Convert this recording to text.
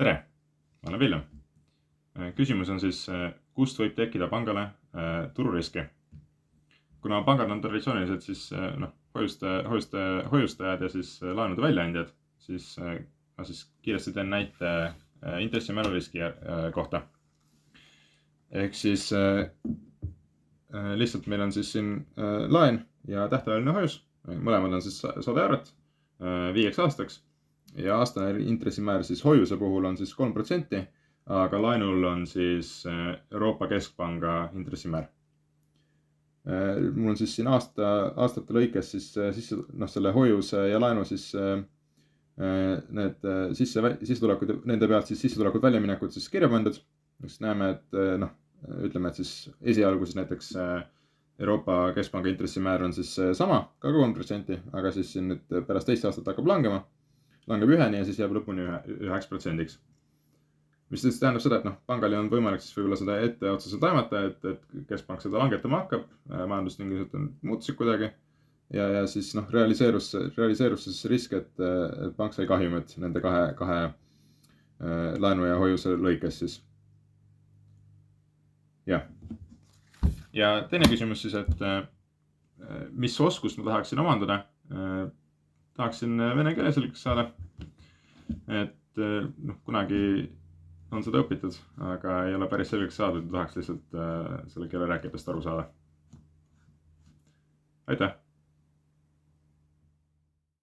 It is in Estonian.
Tere, ma olen Villem. Küsimus on siis, kust võib tekkida pangale tururiski? Kuna pangad on traditsiooniliselt siis hoiustajad ja siis laenude väljaandjad, siis ma siis kiiresti teen näite intressimäruriski kohta. Ehk siis lihtsalt meil on siis siin laen ja tähtajaline hoius. Mõlemad on siis 100 eurot 5 aastaks. Ja aastane intressimäär siis hoiuse puhul on siis 3%, aga laenul on siis Euroopa Keskpanga intressimäär. Mul on siis siin aastate lõikes siis selle hoiuse ja laenu siis need sissetulekud, nende pealt siis sissetulekud väljaminekud siis kirja pandud. Näeme, et ütleme, et siis esialgu siis näiteks Euroopa Keskpanga intressimäär on siis sama, ka 3%, aga siis siin nüüd pärast teist aastat hakkab langema. Langeb 1 ja siis jääb lõpuni 1%. Mis siis tähendab seda, et pangal on võimalik siis võib-olla seda ette otseselt aimata, et keskpank seda langetama hakkab, majandustingimused on muutusid kuidagi ja siis realiseerus siis risk, et pank sai kahjumit nende kahe laenu ja hoiuse lõikes siis. Ja teine küsimus siis, et mis oskust ma tahaksin omandada? Tahaksin vene keele selgeks saada, et kunagi on seda õpitud, aga ei ole päris selgeks saadud, tahaks lihtsalt selle keele rääkijatest aru saada. Aitäh!